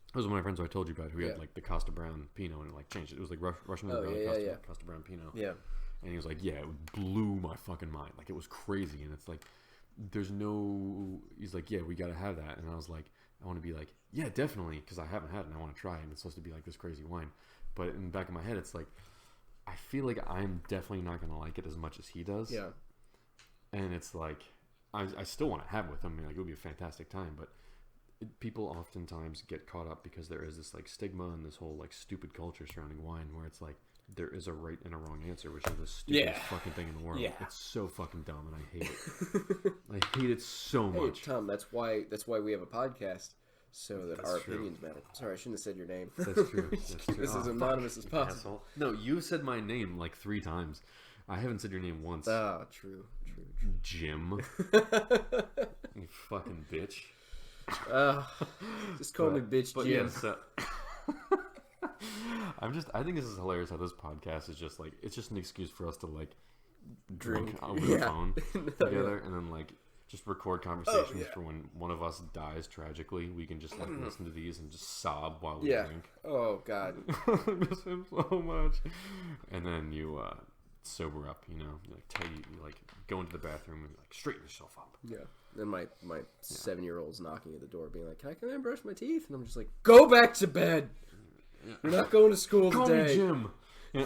It was one of my friends who I told you about who Yeah. had like the Costa Brown Pinot and it like changed it. It was like Russian Oh, Brown yeah, Costa, yeah. Costa Brown Pinot. Yeah. And he was like, yeah, it blew my fucking mind. Like, it was crazy. And it's like, there's no. He's like, yeah, we got to have that. And I was like, I want to be like, yeah, definitely, because I haven't had it and I want to try it. And it's supposed to be like this crazy wine. But in the back of my head, it's like, I feel like I'm definitely not going to like it as much as he does. Yeah. And it's like, I still want to have it with him. I mean, like, it would be a fantastic time. But people oftentimes get caught up because there is this like stigma and this whole like stupid culture surrounding wine where it's like, there is a right and a wrong answer, which is the stupidest fucking thing in the world. Yeah. It's so fucking dumb, and I hate it. I hate it so Hey, much. Tom, that's why we have a podcast, so that That's our true. opinions matter. Sorry, I shouldn't have said your name. That's true. That's true. This is Oh, anonymous as fuck, possible. asshole. No, you said my name like 3 times. I haven't said your name once. Ah, true. Jim. You fucking bitch. Just call me bitch But Jim. yeah, so I think this is hilarious how this podcast is just like, it's just an excuse for us to like drink over the phone together and then like just record conversations for when one of us dies tragically. We can just like listen to these and just sob while we drink. Oh God. I miss him so much. And then you sober up, you like go into the bathroom and like straighten yourself up. Yeah. Then my 7-year-old's knocking at the door, being like, "Can I come in and brush my teeth?" And I'm just like, "Go back to bed. You're not going to school Call today." me Jim.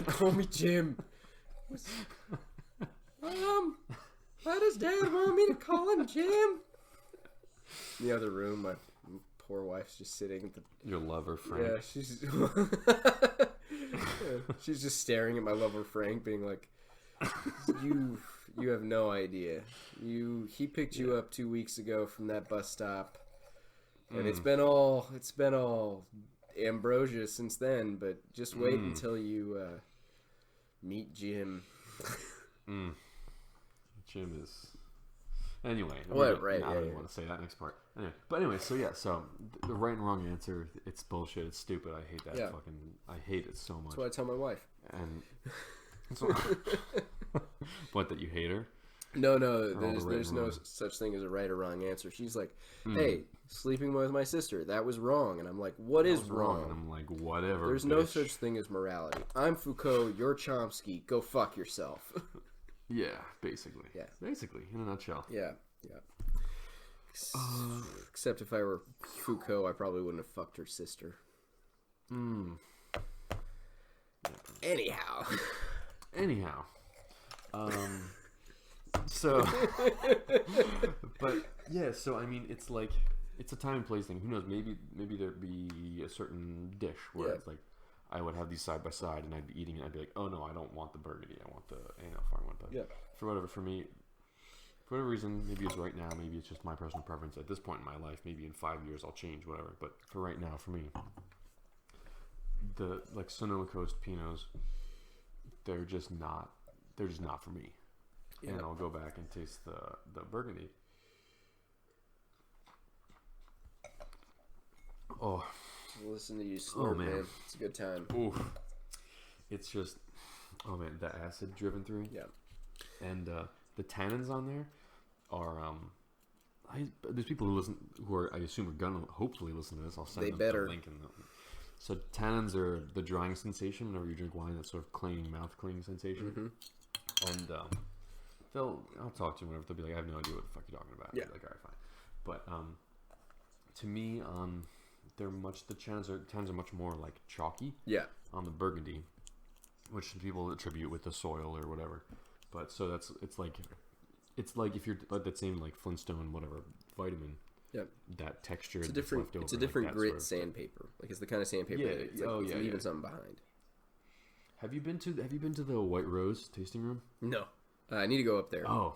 Call me Jim. Why does Dad want me to call him Jim? In the other room, my poor wife's just sitting at the. Your lover, Frank. Yeah, she's. She's just staring at my lover Frank, being like, "You have no idea. He picked you up 2 weeks ago from that bus stop, and it's been all ambrosia since then. But just wait until you meet Jim." Jim is. Anyway, Right? I don't want to say that next part. Anyway, so the right and wrong answer, it's bullshit. It's stupid. I hate that I hate it so much. That's what I tell my wife. And what, that you hate her? No, there's no such thing as a right or wrong answer. She's like, "Hey, sleeping with my sister, that was wrong." And I'm like, "What is wrong?" And I'm like, whatever. There's no such thing as morality. I'm Foucault, you're Chomsky. Go fuck yourself. Yeah, basically. Yeah. Basically, in a nutshell. Yeah. Except if I were Foucault, I probably wouldn't have fucked her sister. Anyhow. So, but yeah, so I mean, it's like, it's a time and place thing. Who knows? Maybe there'd be a certain dish where it's like, I would have these side by side and I'd be eating it. I'd be like, oh no, I don't want the burgundy. I want the foreign one. But for whatever reason, maybe it's right now. Maybe it's just my personal preference at this point in my life. Maybe in 5 years I'll change, whatever. But for right now, for me, the like Sonoma Coast Pinots, they're just not for me. Yeah. And I'll go back and taste the burgundy. Oh, Listen to you slurp, man. It's a good time. Ooh, it's just, oh man, the acid driven through. Yeah. And the tannins on there are there's people who are I assume are gonna hopefully listen to this. I'll send them the link in the. So tannins are the drying sensation whenever you drink wine, that sort of clanging, mouth cleaning sensation. And I'll talk to them whenever they'll be like, I have no idea what the fuck you're talking about. Yeah. Like, all right, fine. But to me, the tannins are much more like chalky. Yeah. On the burgundy, which people attribute with the soil or whatever. But so it's like if you're like that same like Flintstone whatever vitamin. Yep. That texture. It's a different grit sandpaper. Like it's the kind of sandpaper that it's leaving something behind. Have you been to the White Rose tasting room? No. I need to go up there. Oh.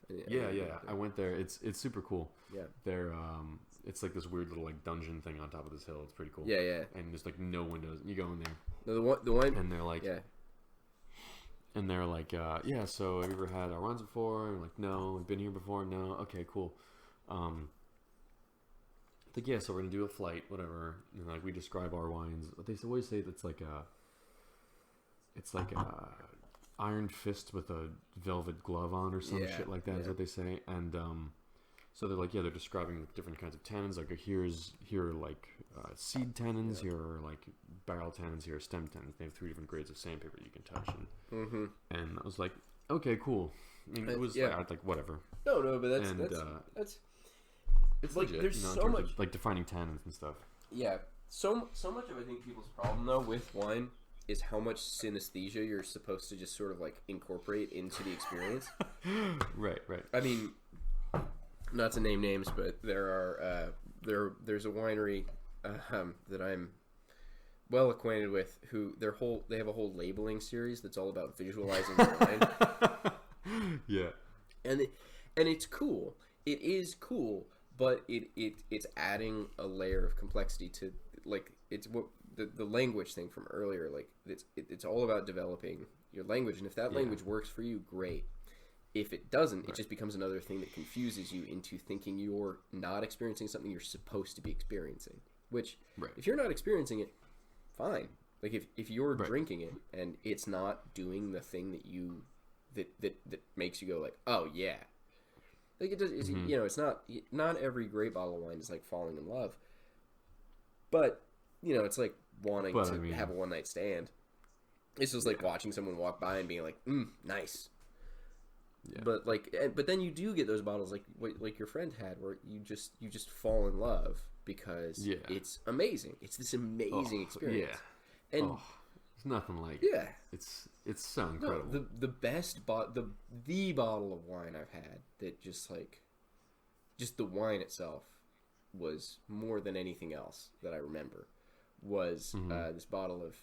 Yeah. I went there. It's super cool. Yeah. They're it's like this weird little like dungeon thing on top of this hill. It's pretty cool. Yeah. And there's like no windows. You go in there. No, the wine. And they're like. Yeah. And they're like, yeah. So have you ever had our wines before? And I'm like, no. We've been here before. No. Okay, cool. Like, yeah, so we're gonna do a flight, whatever, and like we describe our wines. They always say that's like it's like a iron fist with a velvet glove on or some shit like that is what they say. And so they're like, yeah, they're describing different kinds of tannins. Like here are like seed tannins. Here are like barrel tannins. Here are stem tannins. They have 3 different grades of sandpaper you can touch. And I was like, okay, cool. I mean, it was like whatever. No, but that's it's like legit, there's you know, so in terms much of, like defining tannins and stuff. Yeah, so much of I think people's problem though with wine is how much synesthesia you're supposed to just sort of like incorporate into the experience. Right. I mean, not to name names, but there's a winery that I'm well acquainted with who they have a whole labeling series that's all about visualizing the wine. Yeah, and it's cool. It is cool. But it's adding a layer of complexity to, like, it's what the language thing from earlier, like, it's all about developing your language, and if that language works for you, great. If it doesn't, it just becomes another thing that confuses you into thinking you're not experiencing something you're supposed to be experiencing, which, if you're not experiencing it, fine. Like, if you're drinking it, and it's not doing the thing that makes you go, like, oh, yeah. Like it does, you know, it's not every great bottle of wine is like falling in love, but you know, it's like wanting to have a one night stand. It's just like watching someone walk by and being like, nice. Yeah. But then you do get those bottles like your friend had, where you just fall in love because it's amazing. It's this amazing experience, and it's nothing like It's so incredible. No, the best the bottle of wine I've had that just the wine itself was more than anything else that I remember was this bottle of,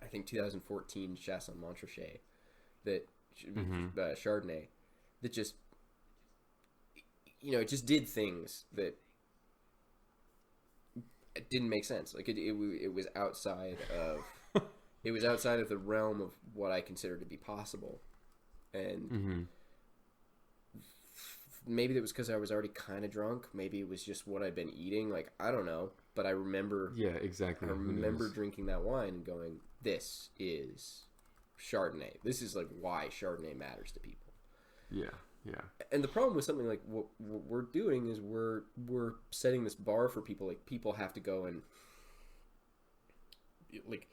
I think, 2014 Chassagne Montrachet that Chardonnay that just, you know, it just did things that it didn't make sense. Like it was outside of it was outside of the realm of what I consider to be possible, and maybe that was because I was already kind of drunk. Maybe it was just what I'd been eating. Like, I don't know, but I remember. Yeah, exactly. I remember drinking that wine and going, "This is Chardonnay. This is like why Chardonnay matters to people." Yeah. Yeah. And the problem with something like what we're doing is we're setting this bar for people. Like, people have to go and like,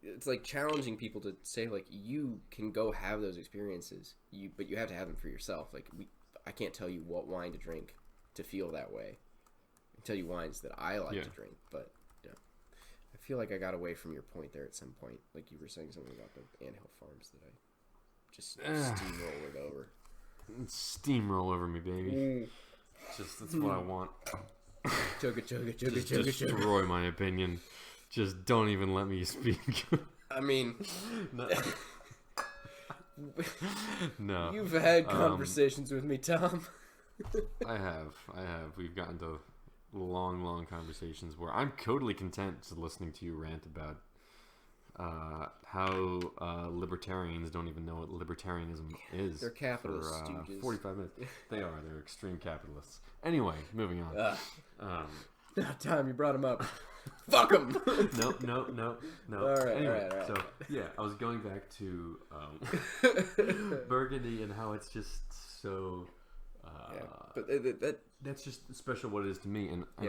it's like challenging people to say, like, you can go have those experiences, but you have to have them for yourself. Like, I can't tell you what wine to drink to feel that way. I can tell you wines that I like to drink, but you know, I feel like I got away from your point there at some point. Like, you were saying something about the Anthill Farms that I just steamrolled over. Steamroll over me, baby. That's what I want. Chugga, chugga, chugga, just chugga, destroy my opinion. Just don't even let me speak. I mean, no. You've had conversations with me, Tom. I have. We've gotten to long conversations where I'm totally content just listening to you rant about how libertarians don't even know what libertarianism is. They're capitalist stooges. 45 minutes. They are. They're extreme capitalists. Anyway, moving on. Tom, you brought him up. Fuck him. No. All right, anyway, all right. So yeah, I was going back to Burgundy and how it's just so. But that's just special what it is to me, and a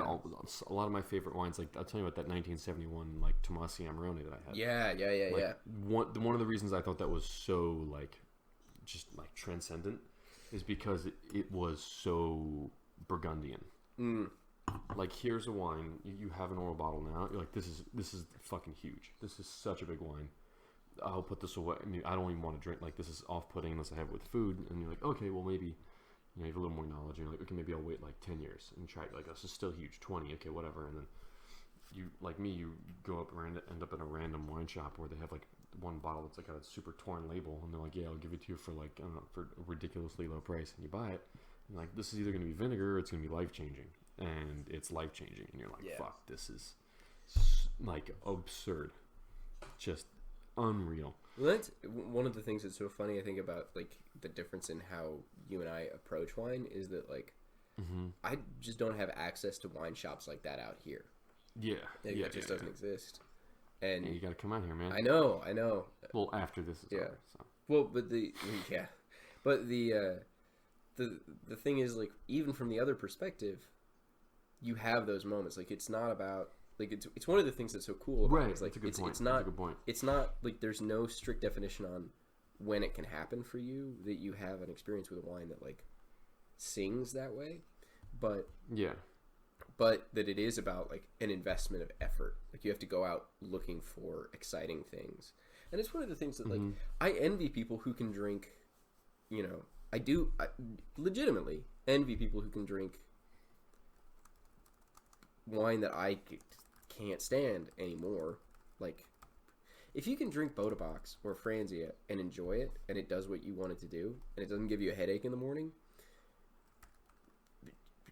lot of my favorite wines. Like, I'll tell you about that 1971 like Tomasi Amarone that I had. Yeah. One of the reasons I thought that was so just transcendent is because it was so Burgundian. Like, here's a wine, you have an oil bottle now. You're like, this is fucking huge. This is such a big wine. I'll put this away. I mean, I don't even want to drink. Like, this is off-putting unless I have it with food. And you're like, okay, well, maybe you have a little more knowledge. And you're like, okay, maybe I'll wait 10 years and try it. Like, this is still huge. 20, okay, whatever. And then you, like me, you go up and end up in a random wine shop where they have one bottle that's got a super torn label, and they're like, yeah, I'll give it to you for I don't know, for a ridiculously low price. And you buy it, and like, this is either going to be vinegar or it's going to be life-changing. And it's life-changing, and you're like, fuck, this is absurd, just unreal. Well, that's one of the things that's so funny, I think, about the difference in how you and I approach wine is that I just don't have access to wine shops like that out here. It just doesn't exist. And you gotta come out here, man. I know. Well, after this is over, so. Well, but the thing is, even from the other perspective, you have those moments. Like it's not about like it's one of the things that's so cool about it. Is, like it's not that's a good point. It's not like there's no strict definition on when it can happen for you that you have an experience with a wine that like sings that way, but that it is about like an investment of effort. Like you have to go out looking for exciting things, and it's one of the things that like I envy people who can drink. You know, I legitimately envy people who can drink wine that I can't stand anymore. Like, if you can drink Bodabox or Franzia and enjoy it, and it does what you want it to do, and it doesn't give you a headache in the morning,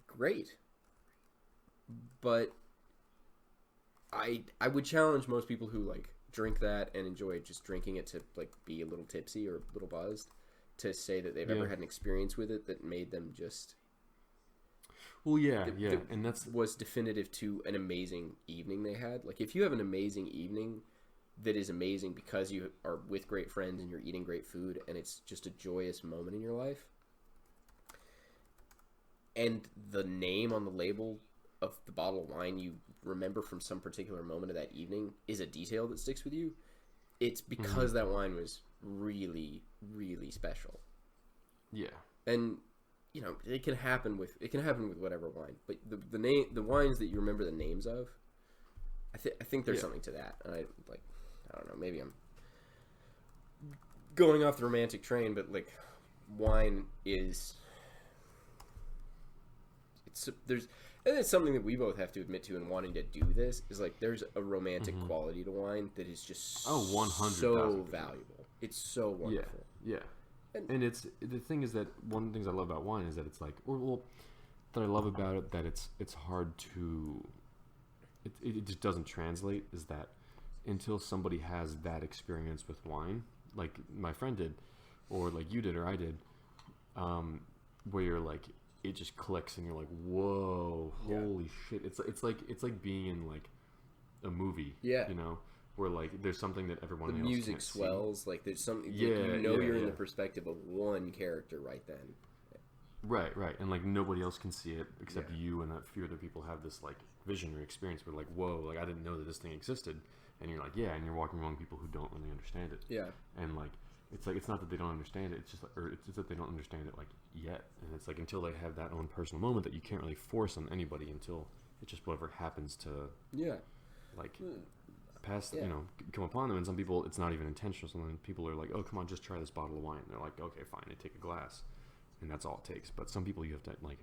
great. But I would challenge most people who like drink that and enjoy just drinking it to like be a little tipsy or a little buzzed to say that they've ever had an experience with it that made them just and that's was definitive to an amazing evening they had. Like if you have an amazing evening that is amazing because you are with great friends and you're eating great food and it's just a joyous moment in your life, and the name on the label of the bottle of wine you remember from some particular moment of that evening is a detail that sticks with you, it's because that wine was really, really special. Yeah. And you know, it can happen with whatever wine, but the wines that you remember the names of, I think there's something to that. And I don't know, maybe I'm going off the romantic train, but like wine is and it's something that we both have to admit to in wanting to do this is like there's a romantic quality to wine that is just 100 so valuable. It's so wonderful. Yeah. And it's the thing is that one of the things I love about wine is that it's like that I love about it that it's hard to it just doesn't translate is that until somebody has that experience with wine, like my friend did, or like you did or I did, where you're like it just clicks and you're like, whoa, holy shit! It's like being in like a movie, you know, where like there's something that everyone else music can't swells, see. Like there's something you're in the perspective of one character right then. Right, and like nobody else can see it except you and a few other people have this like visionary experience where like, whoa, like I didn't know that this thing existed, and you're like, and you're walking among people who don't really understand it. Yeah, and like. It's like it's not that they don't understand it. It's just, or it's just that they don't understand it like yet. And it's like until they have that own personal moment that you can't really force on anybody until it just whatever happens to like pass you know come upon them. And some people it's not even intentional. Some people are like, oh come on, just try this bottle of wine. And they're like, okay fine, they take a glass, and that's all it takes. But some people you have to like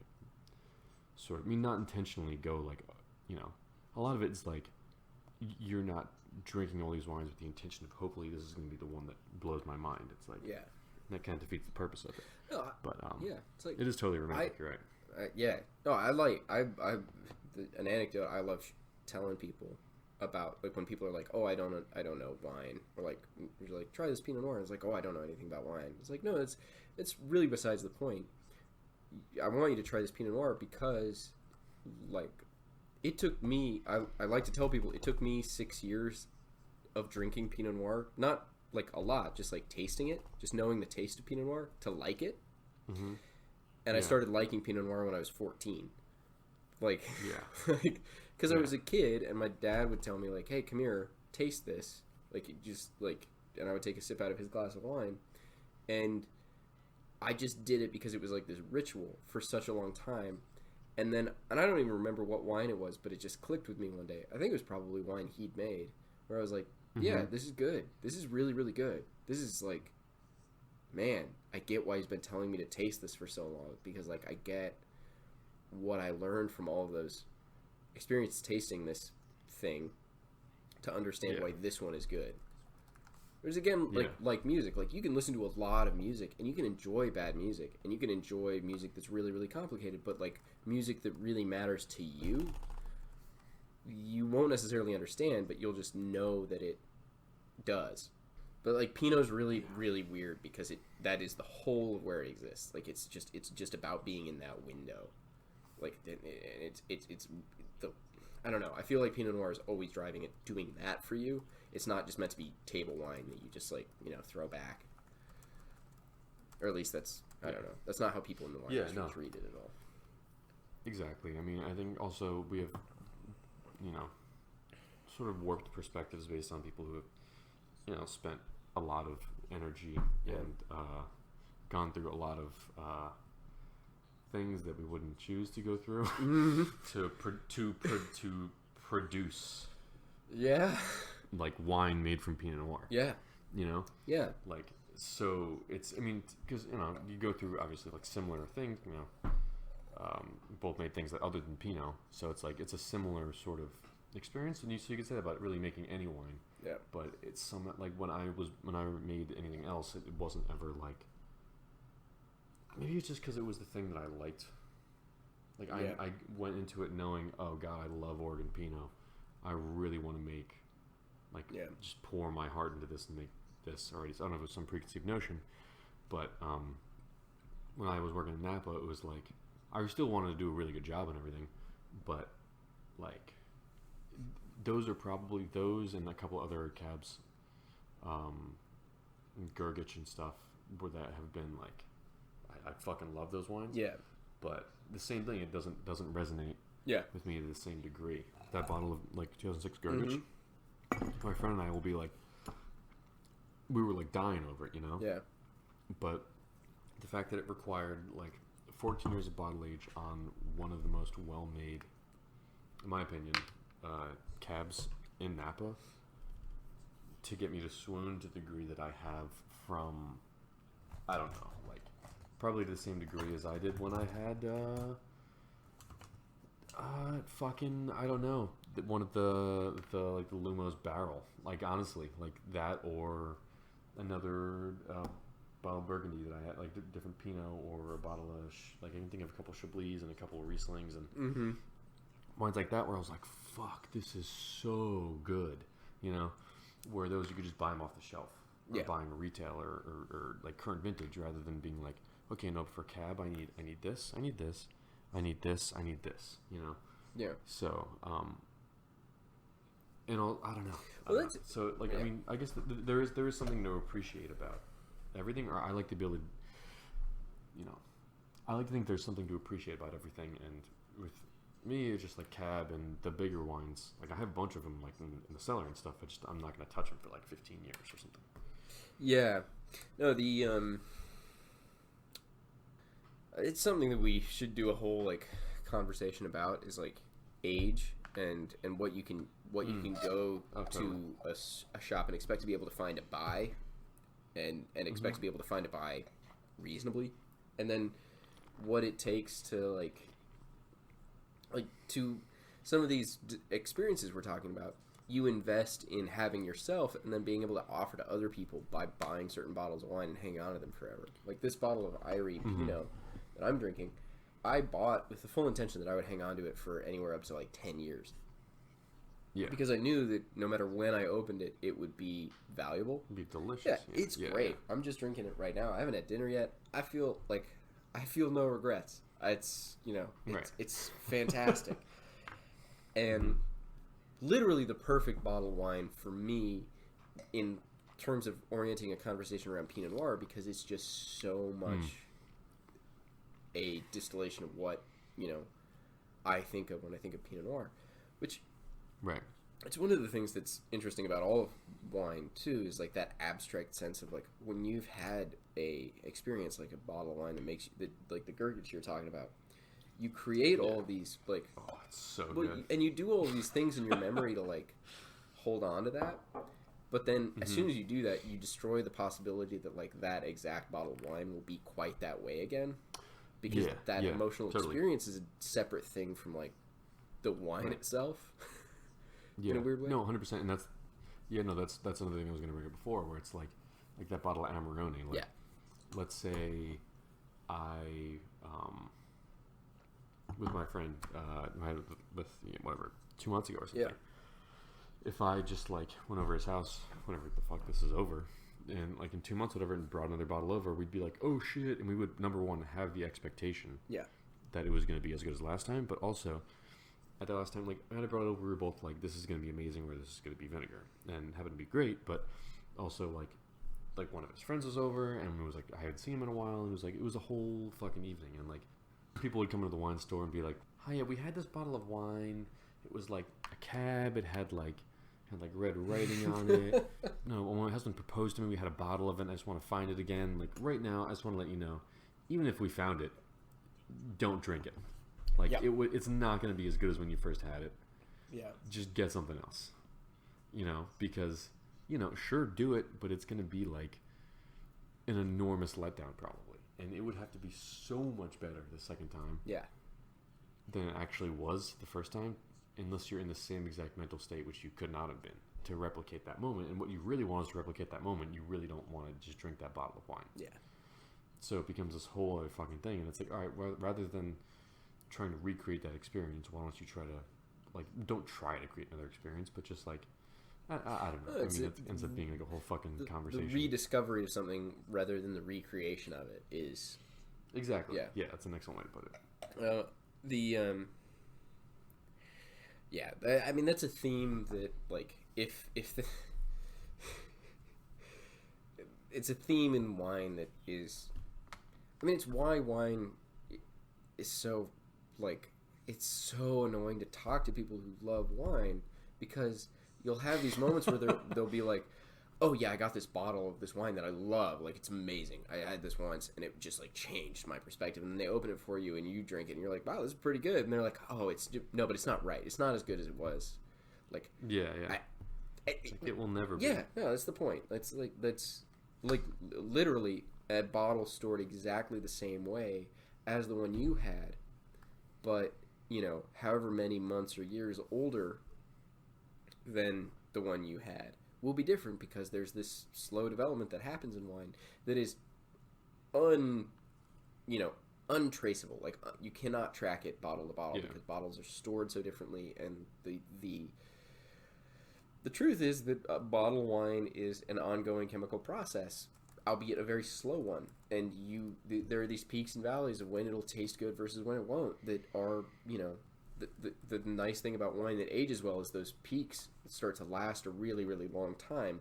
sort of not intentionally go like you know a lot of it is like you're not drinking all these wines with the intention of hopefully this is going to be the one that blows my mind. It's like that kind of defeats the purpose of it. No, but it's like it is totally romantic. You're right. No, I like an anecdote I love telling people about, like when people are like, oh I don't know wine, or like you're like try this Pinot Noir. It's like, oh I don't know anything about wine. It's like, no, it's really besides the point. I want you to try this Pinot Noir because like it took me, I like to tell people, it took me 6 years of drinking Pinot Noir, not like a lot, just like tasting it, just knowing the taste of Pinot Noir to like it. And I started liking Pinot Noir when I was 14. Like, because I was a kid and my dad would tell me like, hey, come here, taste this. Like, just like, and I would take a sip out of his glass of wine. And I just did it because it was like this ritual for such a long time. And I don't even remember what wine it was, but it just clicked with me one day. I think it was probably wine he'd made, where I was like, yeah, this is good. This is really, really good. This is like, man, I get why he's been telling me to taste this for so long, because like I get what I learned from all of those experiences tasting this thing to understand why this one is good. There's again like music, like you can listen to a lot of music and you can enjoy bad music and you can enjoy music that's really, really complicated, but like music that really matters to you, you won't necessarily understand, but you'll just know that it does. But like Pinot's really, really weird because that is the whole of where it exists. Like it's just about being in that window. Like it's the, I don't know. I feel like Pinot Noir is always doing that for you. It's not just meant to be table wine that you just like, you know, throw back. Or at least that's, I don't know. That's not how people in the wine industry treat it at all. Exactly. I mean, I think also we have, sort of warped perspectives based on people who have, spent a lot of energy and gone through a lot of things that we wouldn't choose to go through to produce. Yeah. Like wine made from Pinot Noir. Yeah. Yeah. Like, so it's, I mean, because, you go through obviously like similar things, both made things that other than Pinot. So it's like, it's a similar sort of experience. And so you could say that about really making any wine. Yeah. But it's somewhat like when I made anything else, it wasn't ever like, maybe it's just because it was the thing that I liked. Like I went into it knowing, oh God, I love Oregon Pinot. I really want to make, like, just pour my heart into this and make this already. So I don't know if it was some preconceived notion, but when I was working in Napa, it was like, I still wanted to do a really good job and everything, but like, those are probably those and a couple other cabs, Gergich and stuff, where that have been like, I fucking love those wines. Yeah. But the same thing, it doesn't resonate. Yeah. With me to the same degree. That bottle of like 2006 Gergich, my friend and I will be like, we were like dying over it, Yeah. But the fact that it required like 14 years of bottle age on one of the most well-made, in my opinion, cabs in Napa, to get me to swoon to the degree that I have from, I don't know, like probably to the same degree as I did when I had I don't know, one of the like the Lumos barrel, like honestly, like that, or another bottle of Burgundy that I had, like different Pinot, or a bottle of like I can think of a couple Chablis and a couple of Rieslings and wines like that, where I was like, fuck, this is so good, where those you could just buy them off the shelf, or buying a retail or like current vintage, rather than being like, okay, no, for cab I need this, I need this, I need this, I need this, Yeah. So, I don't know. Well, so, like, I mean, I guess there is something to appreciate about everything, or I like to be able to, I like to think there's something to appreciate about everything, and with me, it's just like cab and the bigger wines. Like, I have a bunch of them, like, in the cellar and stuff. I'm not going to touch them for, like, 15 years or something. Yeah. No, it's something that we should do a whole, like, conversation about, is, like, age and what you can go to a shop and expect to be able to find a buy, and expect to be able to find a buy reasonably, and then what it takes to like to some of these experiences we're talking about. You invest in having yourself, and then being able to offer to other people by buying certain bottles of wine and hanging on to them forever. Like this bottle of Irie Pinot that I'm drinking, I bought with the full intention that I would hang on to it for anywhere up to like 10 years. Yeah. Because I knew that no matter when I opened it, it would be valuable. It'd be delicious. Yeah, it's great. Yeah. I'm just drinking it right now. I haven't had dinner yet. I feel no regrets. It's, it's fantastic. And literally the perfect bottle of wine for me in terms of orienting a conversation around Pinot Noir, because it's just so much a distillation of what, I think of when I think of Pinot Noir, which it's one of the things that's interesting about all of wine too, is like that abstract sense of like when you've had a experience like a bottle of wine that makes you like the Gergich you're talking about, you create all of these like, oh, it's so good, and you do all of these things in your memory to like hold on to that, but then as soon as you do that, you destroy the possibility that like that exact bottle of wine will be quite that way again, because that emotional experience is a separate thing from like the wine itself. Yeah, in a weird way. No, 100%, and that's another thing I was going to bring up before, where it's like that bottle of Amarone. Like, let's say I with my friend, with 2 months ago or something. Yeah. If I just like went over his house, whenever the fuck this is over, and like in 2 months, whatever, and brought another bottle over, we'd be like, oh shit, and we would, number one, have the expectation that it was going to be as good as last time, but also at that last time, like, I brought it over, we were both like, this is going to be amazing, or this is going to be vinegar, and happened to be great, but also, like one of his friends was over, and it was like, I hadn't seen him in a while, and it was a whole fucking evening, and, like, people would come into the wine store and be like, oh yeah, we had this bottle of wine. It was like a cab. It had like red writing on it. No, when my husband proposed to me, we had a bottle of it. And I just want to find it again. Like right now, I just want to let you know, even if we found it, don't drink it. Like it's not going to be as good as when you first had it. Yeah. Just get something else. Because sure, do it, but it's going to be like an enormous letdown probably, and it would have to be so much better the second time. Yeah. Than it actually was the first time, unless you're in the same exact mental state, which you could not have been, to replicate that moment. And what you really want is to replicate that moment. You really don't want to just drink that bottle of wine. Yeah. So it becomes this whole other fucking thing, and it's like, all right, rather than trying to recreate that experience, why don't you try to, don't try to create another experience, but just I don't know. It ends up being like a whole fucking conversation. The rediscovery of something rather than the recreation of it is... Exactly. Yeah, that's an excellent way to put it. That's a theme that, if the... it's a theme in wine that is... it's why wine is so, it's so annoying to talk to people who love wine, because you'll have these moments where they'll be like, oh yeah, I got this bottle of this wine that I love, it's amazing. I had this once and it just changed my perspective. And then they open it for you and you drink it and you're like, wow, this is pretty good. And they're like, oh, no, but it's not right. It's not as good as it was. It will never be. Yeah, no, that's the point. That's literally a bottle stored exactly the same way as the one you had, but however many months or years older than the one you had will be different, because there's this slow development that happens in wine that is untraceable. You cannot track it bottle to bottle, because bottles are stored so differently, and the truth is that bottle wine is an ongoing chemical process, albeit a very slow one, and there are these peaks and valleys of when it'll taste good versus when it won't, that are the nice thing about wine that ages well is those peaks start to last a really, really long time.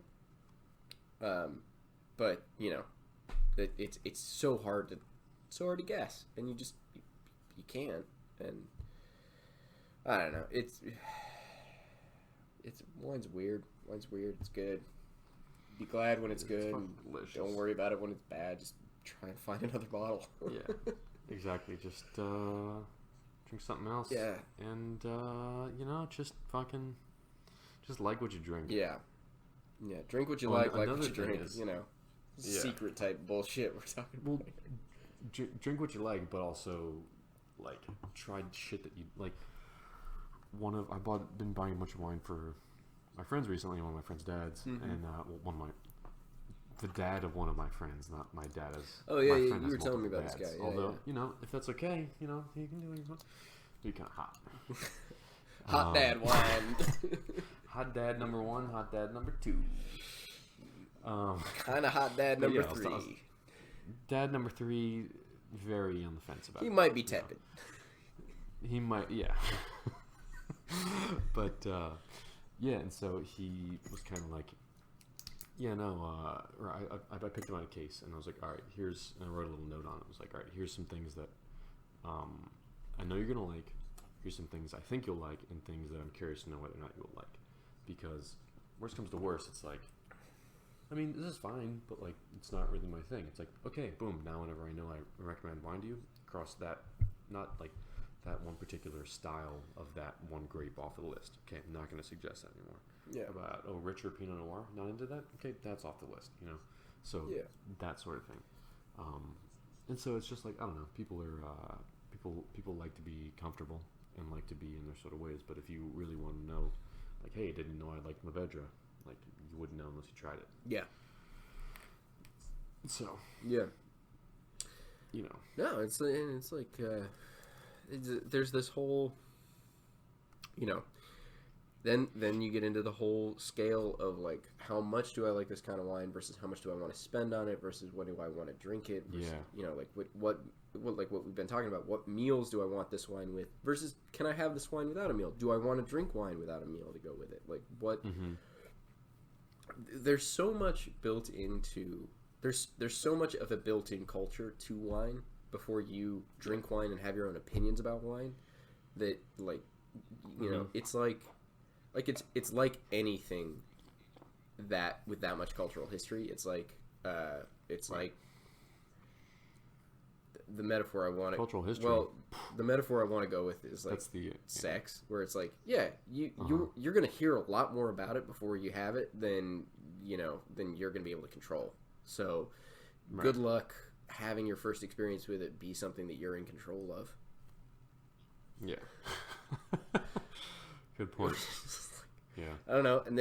But that it's so hard to guess, and you can't. And I don't know. It's wine's weird. Wine's weird. It's good. Be glad when it's good. Delicious. Don't worry about it when it's bad. Just try and find another bottle. Yeah, exactly. Just drink something else. Yeah. And just like what you drink. Yeah. Yeah. Drink what you like what you drink. Is, secret type bullshit we're talking about. Drink what you like, but also try shit that you like. Been buying a bunch of wine for my friends recently. One of my friends' dads, and the dad of one of my friends, not my dad. You were telling me about this guy. Although if that's okay, he can do what he wants. Be kind of hot. Hot dad wine. Hot dad number 1, hot dad number 2. Kind of hot dad number 3. Dad number 3, very on the fence about. He might be tepid. He might, yeah. But and so he was kind of like, I picked him out a case, and I was like, all right, and I wrote a little note on it. I was like, all right, here's some things that I know you're gonna like. Here's some things I think you'll like, and things that I'm curious to know whether or not you'll like. Because worst comes to worst, it's like, this is fine, but it's not really my thing. It's like, okay, boom. Now whenever I know I recommend wine to you, cross that, not that one particular style of that one grape off of the list. Okay, I'm not going to suggest that anymore. Yeah. About richer Pinot Noir, not into that. Okay, that's off the list. So that sort of thing. And so it's just I don't know. People are people like to be comfortable and like to be in their sort of ways. But if you really want to know, hey, I didn't know I liked Movedra, you wouldn't know unless you tried it. Yeah. So. Yeah. No, it's there's this whole, then you get into the whole scale of how much do I like this kind of wine versus how much do I want to spend on it versus what do I want to drink it versus, what we've been talking about, what meals do I want this wine with versus can I have this wine without a meal? Do I want to drink wine without a meal to go with it? There's so much built into, there's so much of a built-in culture to wine before you drink wine and have your own opinions about wine, that like you know it's like it's like anything that with that much cultural history. It's like the metaphor I want to cultural history. Well, the metaphor I want to go with is like sex, where it's like you're gonna hear a lot more about it before you have it than you're gonna be able to control. So good luck having your first experience with it be something that you're in control of. Yeah. Good point. Yeah. I don't know, and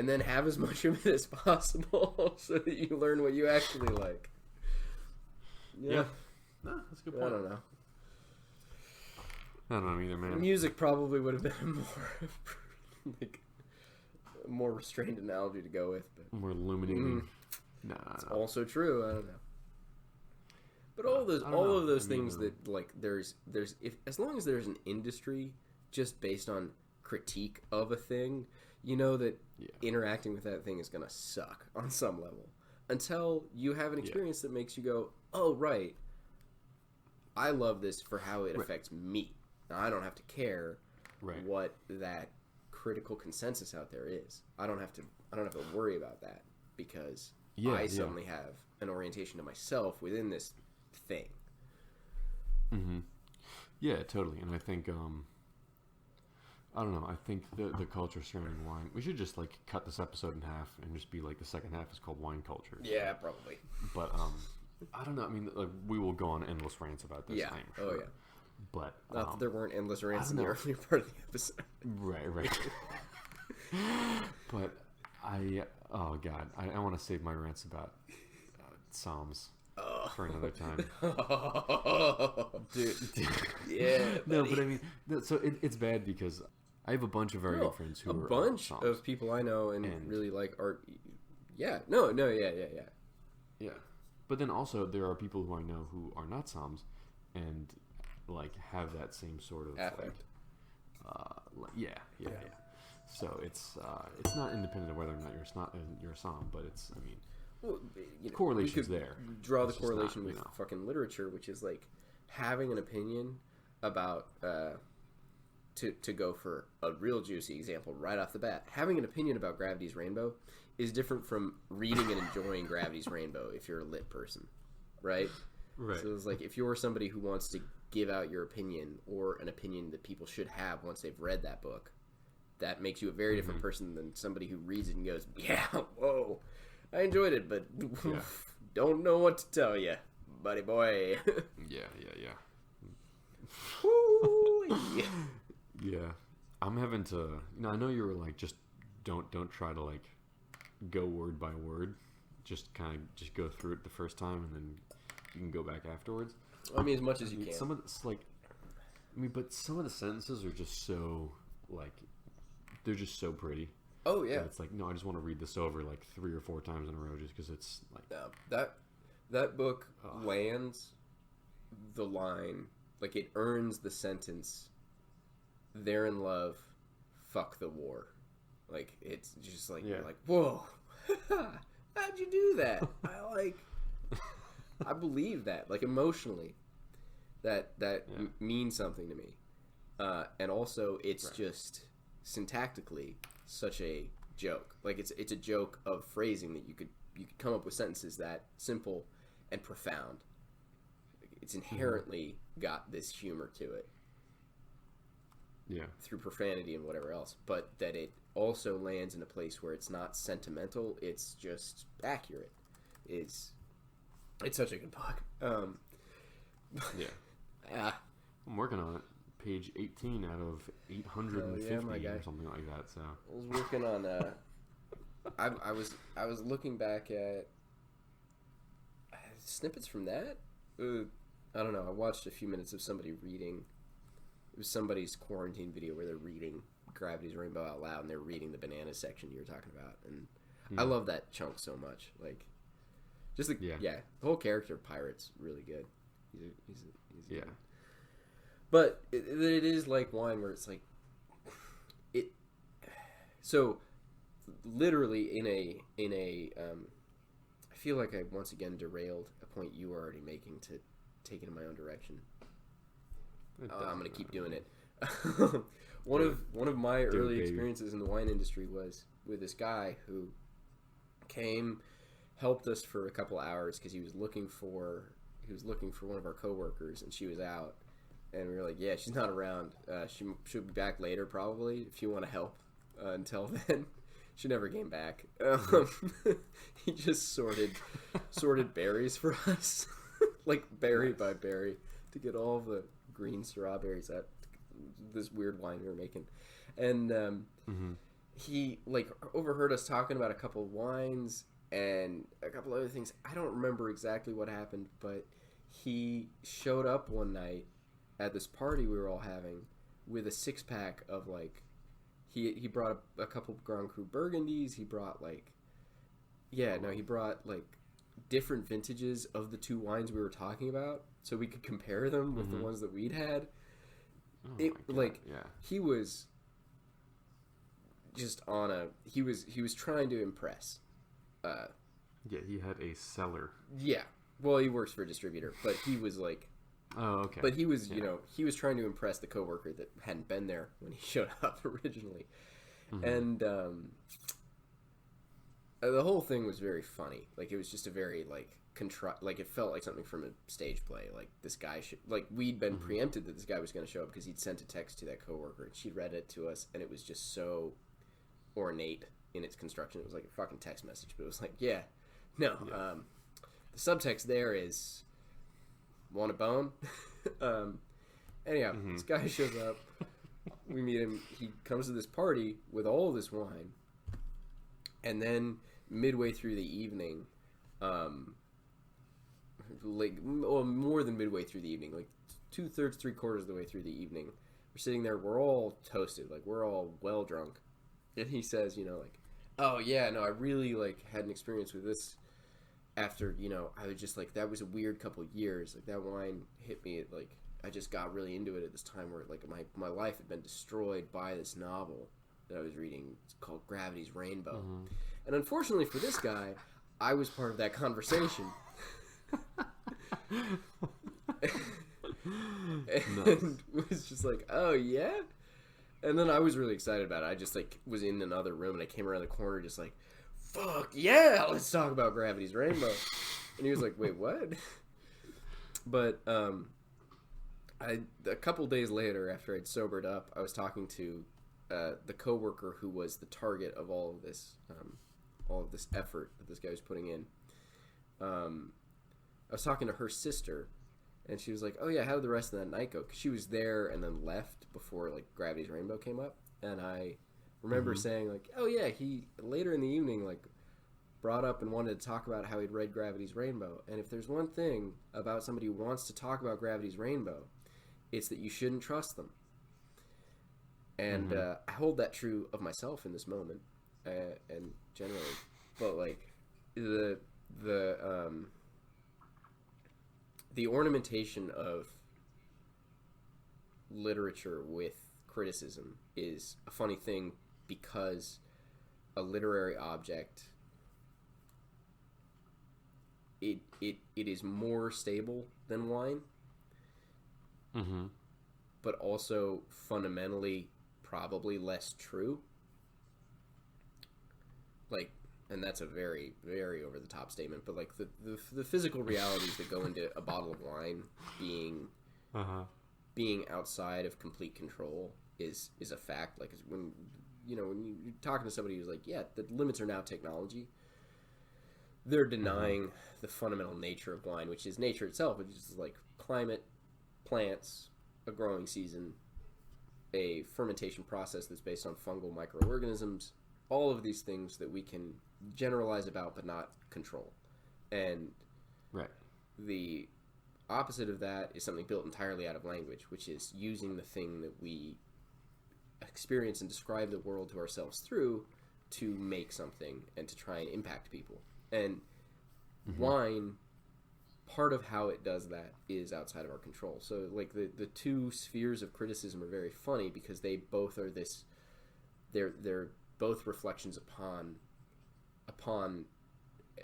then have as much of it as possible so that you learn what you actually like. Yeah. No, that's a good point. I don't know. I don't know either, man. Music probably would have been a more restrained analogy to go with, but more illuminating. Nah, it's also true. I don't know. But all of those things that like there's if as long as there's an industry just based on critique of a thing, you know that interacting with that thing is gonna suck on some level until you have an experience that makes you go, oh right, I love this for how it affects me. Now I don't have to care what that critical consensus out there is. I don't have to worry about that because I suddenly have an orientation to myself within this thing. Mm-hmm. Yeah, totally. And I think I don't know. I think the culture surrounding wine. We should just like cut this episode in half and just be like the second half is called wine culture. Yeah, probably. But I don't know. I mean, like, we will go on endless rants about this. I'm sure. Oh yeah. But not that there weren't endless rants in the earlier part of the episode. Right. But I want to save my rants about Psalms for another time. Dude. Yeah. No, but I mean, so it's bad because I have a bunch of very good friends who are bunch of people I know and really like art. Yeah. No. Yeah. But then also there are people who I know who are not Psalms and like have that same sort of affect. Yeah. So it's not independent of whether or not you're a Psalm, but it's correlation's there. Draw the correlation with fucking literature, which is like having an opinion about to go for a real juicy example right off the bat. Having an opinion about Gravity's Rainbow is different from reading and enjoying Gravity's Rainbow if you're a lit person, right? Right. So it's like if you're somebody who wants to give out your opinion or an opinion that people should have once they've read that book, that makes you a very different person than somebody who reads it and goes, yeah, whoa, I enjoyed it, but don't know what to tell you, buddy boy. Yeah. Woo, yeah. Yeah. I'm having to, I know you were like, just don't try to like go word by word. Just kind of just go through it the first time and then you can go back afterwards. I mean, as much as you can. Some of it's like, but some of the sentences are just so like, they're just so pretty. Oh yeah. And it's like, no, I just want to read this over like 3 or 4 times in a row just because it's like that book lands the line, like it earns the sentence. They're in love, fuck the war. Like it's just like you're like, whoa, how'd you do that? I believe that, like emotionally, that means something to me, and also it's just syntactically such a joke. Like it's a joke of phrasing that you could come up with sentences that simple and profound. It's inherently got this humor to it. Yeah. Through profanity and whatever else, but that it also lands in a place where it's not sentimental, it's just accurate. It's such a good book. Yeah. I'm working on it. Page 18 out of 850 or something like that. So I was working on I was looking back at snippets from that. I don't know. I watched a few minutes of somebody reading. It was somebody's quarantine video where they're reading Gravity's Rainbow out loud, and they're reading the banana section you were talking about, and I love that chunk so much. Like, just the whole character of Pirate's really good. He's good. But it is like wine, where it's like it. So, literally in a I feel like I once again derailed a point you were already making to take it in my own direction. I'm going to keep doing it. one of my early baby. experiences in the wine industry was with this guy who came, helped us for a couple hours because he was looking for one of our coworkers, and she was out, and we were like, yeah, she's not around. She'll be back later probably if you want to help. Until then, she never came back. He just sorted berries for us, like berry by berry, to get all the green strawberries out this weird wine we were making. And he like overheard us talking about a couple of wines and a couple other things. I don't remember exactly what happened, but he showed up one night at this party we were all having with a 6-pack of like he brought a couple of Grand Cru Burgundies. He brought he brought like different vintages of the two wines we were talking about, so we could compare them with the ones that we'd had. He was just on a he was trying to impress. Yeah, he had a cellar. Yeah, well, he works for a distributor, but he was like, oh, okay. But he was, he was trying to impress the coworker that hadn't been there when he showed up originally, and the whole thing was very funny. Like, it was just a very like it felt like something from a stage play. Like, this guy we'd been preempted that this guy was going to show up because he'd sent a text to that coworker and she'd read it to us, and it was just so ornate in its construction. It was like a fucking text message, but it was like, the subtext there is, want a bone? Anyhow, this guy shows up. We meet him. He comes to this party with all this wine, and then midway through the evening, more than midway through the evening, like 2/3, 3/4 of the way through the evening, we're sitting there. We're all toasted, like we're all well drunk, and he says, oh yeah, no, I really had an experience with this. After, I was just that was a weird couple years. Like, that wine hit me I just got really into it at this time where my life had been destroyed by this novel that I was reading. It's called Gravity's Rainbow. And unfortunately for this guy, I was part of that conversation. And was just like, oh yeah? And then I was really excited about it. I just was in another room, and I came around the corner just fuck yeah, let's talk about Gravity's Rainbow. And he was like, wait, what? But a couple days later, after I'd sobered up, I was talking to the coworker who was the target of all of this effort that this guy was putting in. I was talking to her sister, and she was like, oh yeah, how did the rest of that night go? Because she was there and then left before Gravity's Rainbow came up. And I remember saying oh yeah, he later in the evening brought up and wanted to talk about how he'd read Gravity's Rainbow. And if there's one thing about somebody who wants to talk about Gravity's Rainbow, it's that you shouldn't trust them. And I hold that true of myself in this moment, and generally. But the ornamentation of literature with criticism is a funny thing, because a literary object, it is more stable than wine, but also fundamentally probably less true. And that's a very, very over the top statement, but the physical realities that go into a bottle of wine being outside of complete control is a fact. When you're talking to somebody who's the limits are now technology, they're denying the fundamental nature of wine, which is nature itself, which is climate, plants, a growing season, a fermentation process that's based on fungal microorganisms, all of these things that we can generalize about but not control. And the opposite of that is something built entirely out of language, which is using the thing that we experience and describe the world to ourselves through to make something and to try and impact people. And wine, part of how it does that is outside of our control. So the two spheres of criticism are very funny, because they both are they're both reflections upon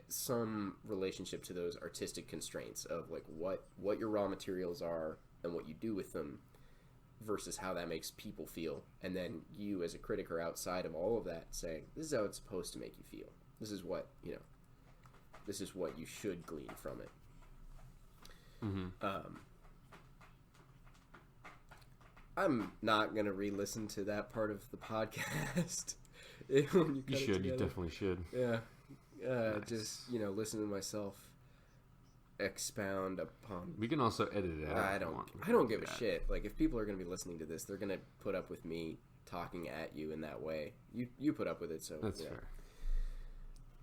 some relationship to those artistic constraints of what your raw materials are and what you do with them, versus how that makes people feel, and then you as a critic are outside of all of that saying, this is how it's supposed to make you feel. This is what, this is what you should glean from it. Mm-hmm. I'm not going to re-listen to that part of the podcast. You should. You definitely should. Yeah. Nice. Just, listen to myself expound upon. We can also edit it out. I don't give a shit. Like, if people are going to be listening to this, they're going to put up with me talking at you in that way. You put up with it, so that's fair.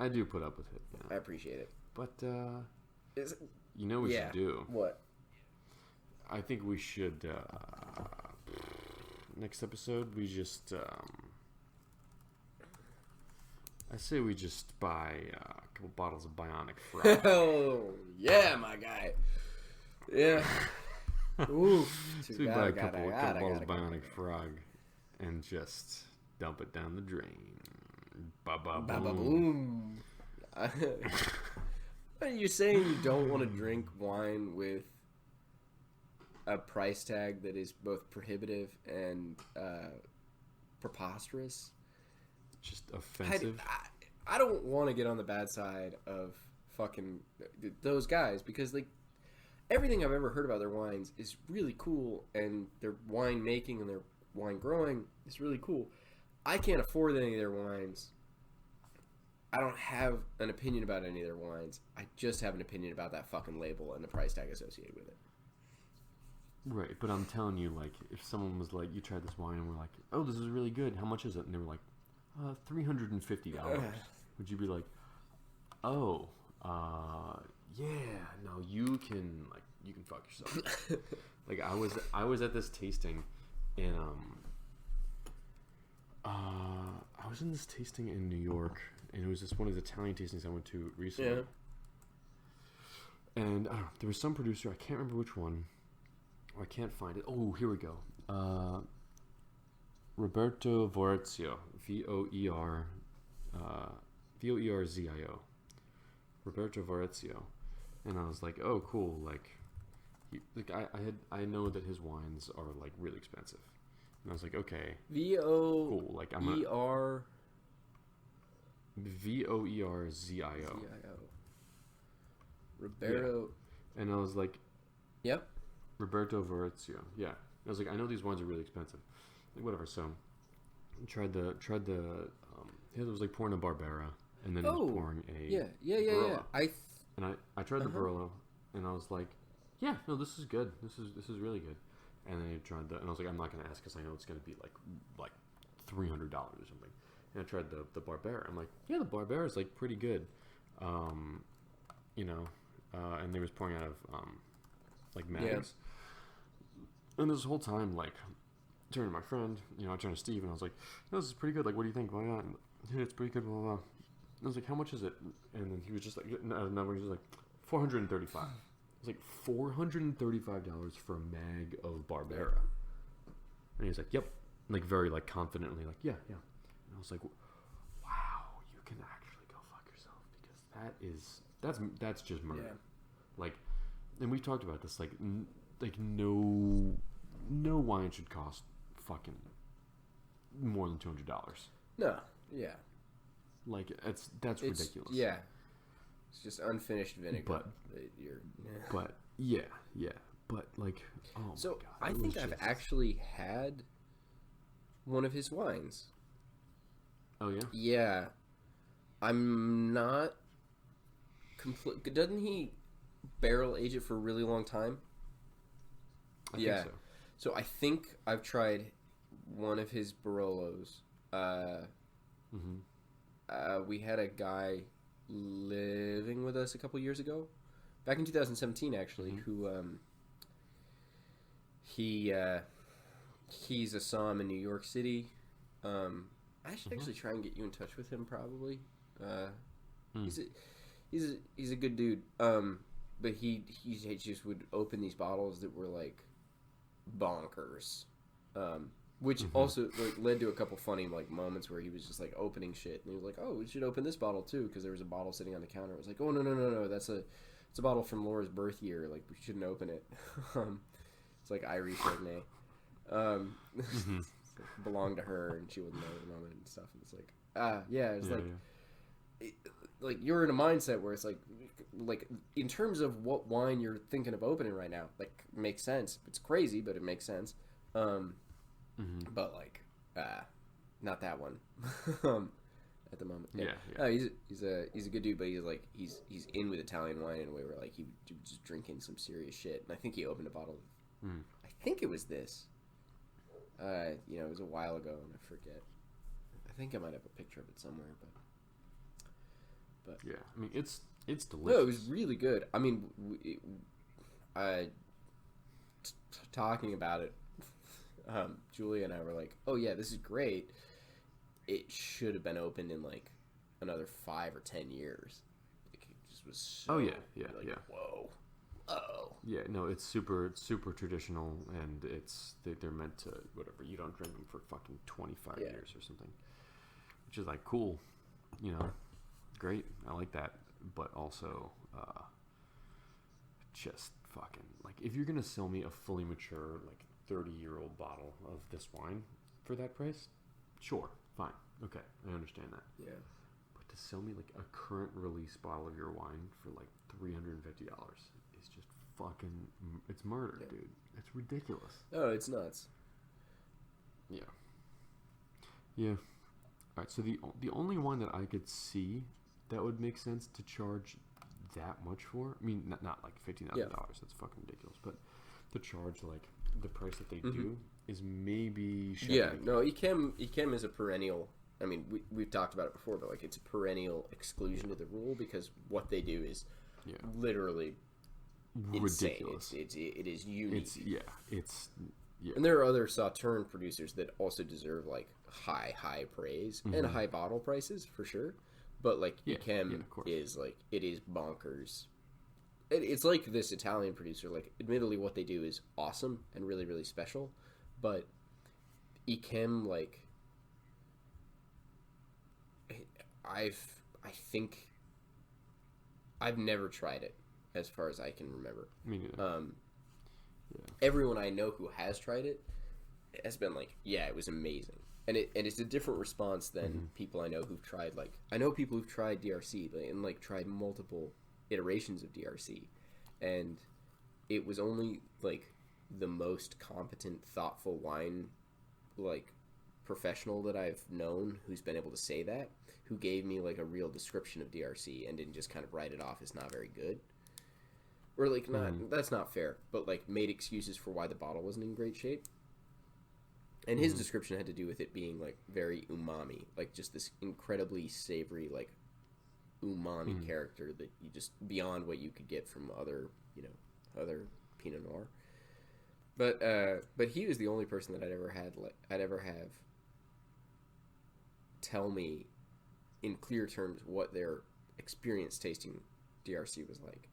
I do put up with it. Yeah. I appreciate it. But we should do. What? I think we should. Next episode, we just. I say we just buy a couple bottles of Bionic Frog. Oh, yeah, my guy. Yeah. Ooh. So we buy a couple bottles of Bionic Frog and just dump it down the drain. Ba-ba-boom. You're saying you don't want to drink wine with a price tag that is both prohibitive and preposterous? Just offensive. I don't want to get on the bad side of fucking those guys, because like everything I've ever heard about their wines is really cool, and their wine making and their wine growing is really cool. I can't afford any of their wines. I don't have an opinion about any of their wines. I just have an opinion about that fucking label and the price tag associated with it. Right, but I'm telling you, like, if someone was like, you tried this wine and we're like, oh, this is really good, how much is it? And they were like, $350. Would you be like, oh, yeah, no, you can fuck yourself. Like, I was at this tasting, and I was in this tasting in New York, and it was just one of the Italian tastings I went to recently. Yeah. And there was some producer, I can't remember which one. I can't find it. Oh, here we go. Roberto Vorzio, Voerzio, Roberto Vorzio, and I was like, oh, cool. Like I know that his wines are like really expensive, and I was like, okay, cool. Like I'm Voerzio, Roberto, yeah. And I was like, yep, Roberto Vorzio, yeah. I was like, I know these wines are really expensive. Like, whatever. So, I tried the. It was like pouring a Barbera, and then it was pouring a. Yeah. Barolo. I tried the Barolo, and I was like, yeah, no, this is good. This is really good. And then I tried and I was like, I'm not gonna ask because I know it's gonna be like $300 or something. And I tried the Barbera. I'm like, yeah, the Barbera is like pretty good, and they was pouring out of like mags. Yeah. And this whole time, like, turning to my friend, I turned to Steve, and I was like, no, this is pretty good. Like, what do you think? Why not? Yeah, it's pretty good. Blah, blah, blah. I was like, how much is it? And then he was just like, number, he was like, $435. I was like, $435 for a mag of Barbera. And he was like, yep. Like, very, like, confidently, like, yeah. And I was like, wow, you can actually go fuck yourself, because that's just murder. Yeah. Like, and we've talked about this, like no wine should cost fucking more than $200. No, yeah. Like, that's ridiculous. Yeah. It's just unfinished vinegar. But yeah. But like, oh so my God. I think I've actually had one of his wines. Oh yeah? Yeah. I'm not doesn't he barrel age it for a really long time? I think so. So I think I've tried one of his Barolos. We had a guy living with us a couple years ago, back in 2017 actually, who he's a SOM in New York City. I should actually try and get you in touch with him probably. He's a good dude. But he just would open these bottles that were like bonkers, which also like led to a couple funny like moments where he was just like opening shit, and he was like, "Oh, we should open this bottle too," because there was a bottle sitting on the counter. It was like, "Oh no, it's a bottle from Laura's birth year. Like we shouldn't open it." It's like Irish Chardonnay. Mm-hmm. Belonged to her, and she wouldn't know at the moment and stuff. And it's like, yeah, it's like you're in a mindset where it's like in terms of what wine you're thinking of opening right now, like makes sense. It's crazy, but it makes sense. But like, not that one. At the moment, he's a good dude, but he's in with Italian wine in a way where like he was just drinking some serious shit. And I think he opened a bottle. I think it was this. It was a while ago, and I forget. I think I might have a picture of it somewhere, but yeah, I mean it's delicious. No, it was really good. I mean, talking about it, Julia and I were like, "Oh yeah, this is great. It should have been opened in like another 5 or 10 years." Like it just was. So, oh yeah. Whoa. Oh. Yeah, no, it's super traditional, and they're meant to whatever. You don't drink them for fucking 25 years or something, which is like cool, great. I like that, but also just fucking like if you're gonna sell me a fully mature like 30-year-old bottle of this wine for that price, sure, fine, okay, I understand that. Yeah. But to sell me like a current release bottle of your wine for like $350 is just fucking, it's murder, dude. It's ridiculous. Oh, it's nuts. Yeah. All right, so the only one that I could see that would make sense to charge that much for, I mean, not like $15,000. That's fucking ridiculous. But to charge like the price that they do is maybe. No, Ikem is a perennial. I mean, we've talked about it before, but like it's a perennial exclusion to the rule because what they do is literally ridiculous. Insane. It is unique. It's And there are other Sauterne producers that also deserve like high praise and high bottle prices for sure. But like Ikem is like it is bonkers. It's like this Italian producer. Like, admittedly, what they do is awesome and really really special, but Ikem like I think I've never tried it as far as I can remember. Me neither. Everyone I know who has tried it has been like, yeah, it was amazing. And it's a different response than people I know who've tried, like, I know people who've tried DRC and like tried multiple iterations of DRC, and it was only like the most competent, thoughtful wine like professional that I've known who's been able to say that, who gave me like a real description of DRC and didn't just kind of write it off as not very good. Or like not that's not fair, but like made excuses for why the bottle wasn't in great shape. And his description had to do with it being like very umami, like just this incredibly savory like umami character that you just beyond what you could get from other Pinot Noir. But he was the only person that I'd ever have tell me in clear terms what their experience tasting DRC was like.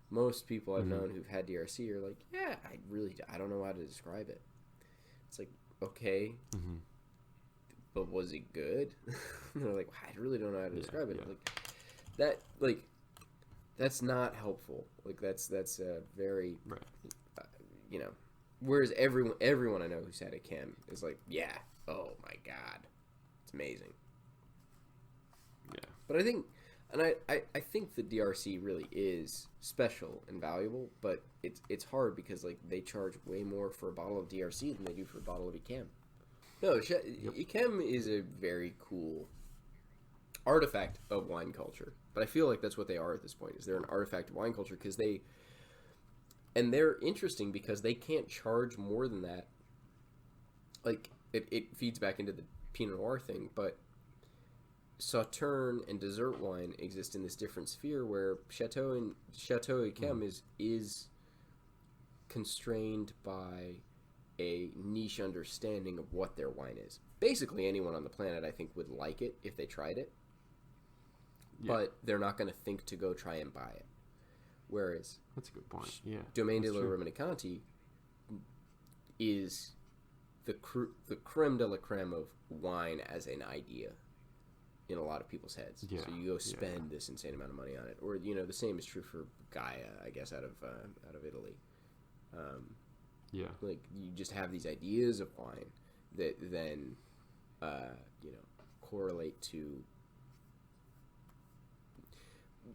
Most people I've known who've had DRC are like, yeah, I don't know how to describe it. It's like, okay, but was it good? They're like, I really don't know how to describe it. Like that's not helpful. Like that's very, whereas everyone I know who's had a Chem is like, yeah, oh my god, it's amazing. Yeah, but I think. And I think the DRC really is special and valuable, but it's hard because like they charge way more for a bottle of DRC than they do for a bottle of Ikem. No, Ikem is a very cool artifact of wine culture, but I feel like that's what they are at this point. Is they're an artifact of wine culture because they're interesting because they can't charge more than that. Like it feeds back into the Pinot Noir thing, but Sauterne and dessert wine exist in this different sphere where Chateau Yquem is constrained by a niche understanding of what their wine is. Basically, anyone on the planet, I think, would like it if they tried it, but they're not going to think to go try and buy it. Whereas that's a good point. Yeah, Domaine de la Romanée-Conti is the creme de la creme of wine as an idea in a lot of people's heads. So you go spend this insane amount of money on it, or the same is true for Gaia, I guess, out of Italy. Yeah. Like, you just have these ideas of wine that then, correlate to,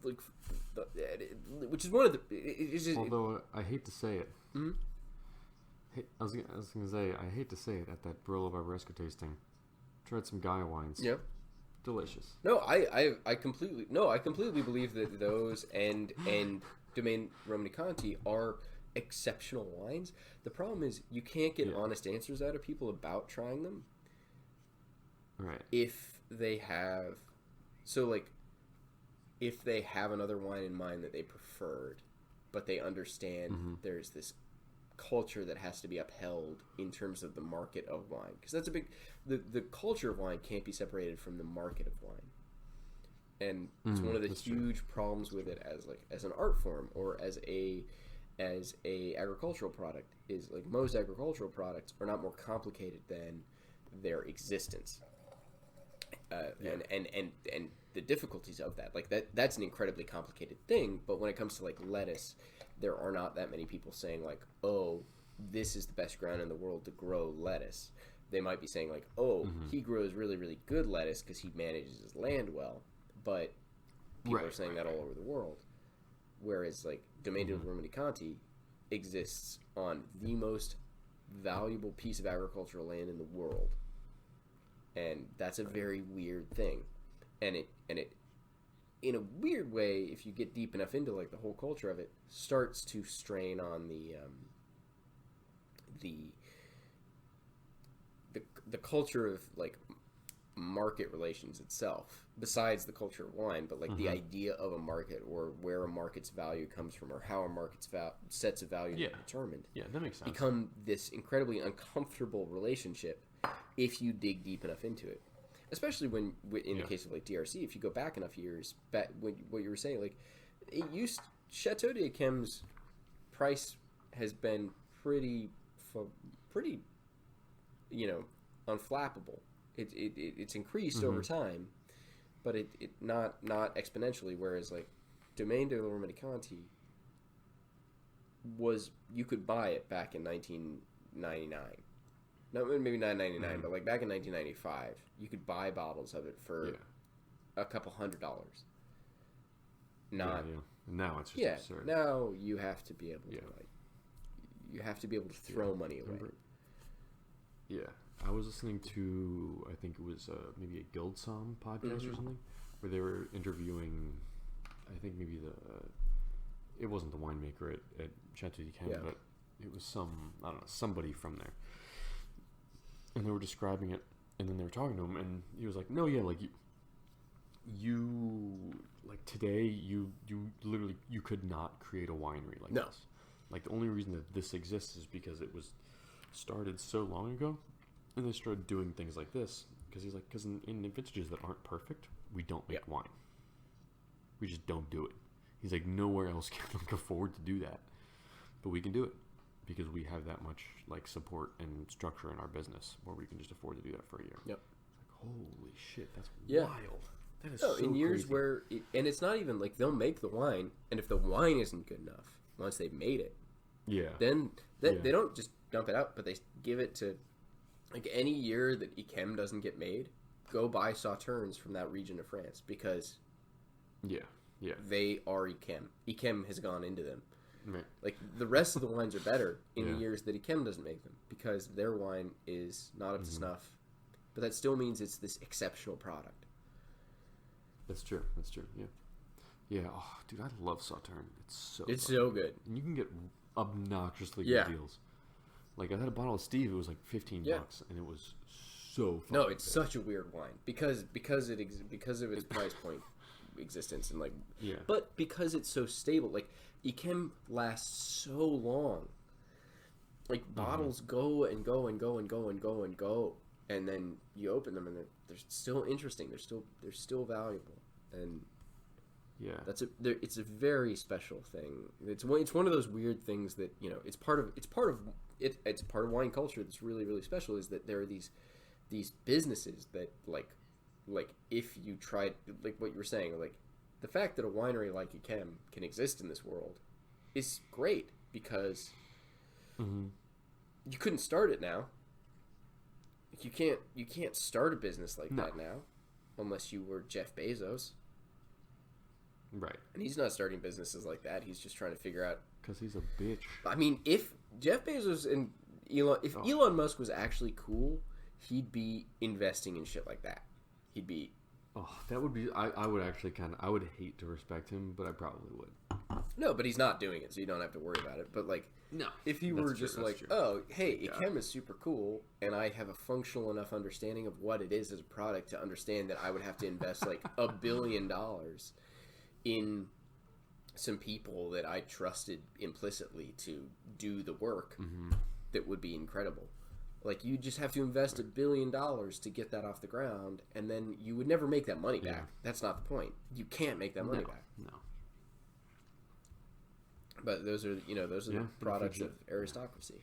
like, which is one of the. Although I hate to say it. Mm-hmm. I was gonna say I hate to say it at that Brillo Barbaresco tasting. Tried some Gaia wines. Yeah. Delicious. No, I completely believe that those and Domaine Romanée-Conti are exceptional wines. The problem is you can't get honest answers out of people about trying them. Right. If they have another wine in mind that they preferred, but they understand there's this culture that has to be upheld in terms of the market of wine, because that's a big the culture of wine can't be separated from the market of wine, and it's one of the huge problems with it as an art form or as a agricultural product is, like, most agricultural products are not more complicated than their existence, and the difficulties of that, like that's an incredibly complicated thing. But when it comes to, like, lettuce, there are not that many people saying, like, oh, this is the best ground in the world to grow lettuce. They might be saying, like, oh, he grows really, really good lettuce because he manages his land well. But people are saying that all over the world. Whereas, like, Domaine de Romanée-Conti exists on the most valuable piece of agricultural land in the world. And that's a very weird thing. And it in a weird way, if you get deep enough into, like, the whole culture of it, starts to strain on the culture of, like, market relations itself, besides the culture of wine, but, like, the idea of a market, or where a market's value comes from, or how a market's sets of value are determined. Yeah, that makes sense. Become this incredibly uncomfortable relationship if you dig deep enough into it. Especially when, in the case of, like, DRC, if you go back enough years, back what you were saying, like, Chateau d'Yquem's price has been pretty, unflappable. It's increased over time, but it not exponentially. Whereas, like, Domaine de Romanée-Conti you could buy it back in 1999. No, maybe not 99, but, like, back in 1995, you could buy bottles of it for a couple $100. Not now it's just absurd. Now you have to be able to, like, you have to be able to throw money away. Yeah, I was listening to, I think it was maybe a Guild Som podcast or something, where they were interviewing, I think maybe it wasn't the winemaker at Chateau d'Yquem, but it was somebody from there. And they were describing it, and then they were talking to him, and he was like, no, yeah, like, you like, today, you literally, you could not create a winery like this. Like, the only reason that this exists is because it was started so long ago, and they started doing things like this, because he's like, because in vintages that aren't perfect, we don't make wine. We just don't do it. He's like, nowhere else can, like, afford to do that, but we can do it. Because we have that much, like, support and structure in our business where we can just afford to do that for a year. Yep. It's like, holy shit, that's wild. That is so in years crazy. where, and it's not even like they'll make the wine, and if the wine isn't good enough, once they've made it, then they don't just dump it out, but they give it to, like, any year that Yquem doesn't get made, go buy Sauternes from that region of France, because they are Yquem. Yquem has gone into them. Right. Like, the rest of the wines are better in the years that Yquem doesn't make them, because their wine is not up to snuff. But that still means it's this exceptional product. That's true. Yeah. Yeah. Oh, dude, I love Sauterne. It's so good. And you can get obnoxiously good deals. Like, I had a bottle of Steve. It was like $15, and it was so fun. No, it's such a weird wine because of its price point existence, and, like, but because it's so stable, like, Yquem lasts so long. Like, bottles go and go and go and go and go and go, and then you open them and they're still interesting. They're still valuable, and it's a very special thing. It's one of those weird things that, you know, it's part of wine culture that's really, really special, is that there are these businesses that, like if you try, like what you were saying, like, the fact that a winery like Yquem can exist in this world is great, because you couldn't start it now. You can't start a business like that now, unless you were Jeff Bezos. Right. And he's not starting businesses like that. He's just trying to figure out. Because he's a bitch. I mean, if Jeff Bezos and Elon Musk was actually cool, he'd be investing in shit like that. He'd be. Oh, that would be. I would actually I would hate to respect him, but I probably would. No, but he's not doing it, so you don't have to worry about it. But like, no, if he were just like, true. oh, hey, Chem is super cool, and I have a functional enough understanding of what it is as a product to understand that I would have to invest like $1 billion in some people that I trusted implicitly to do the work, that would be incredible. Like, you just have to invest $1 billion to get that off the ground, and then you would never make that money back. That's not the point. You can't make that money back. No. But those are the products of aristocracy.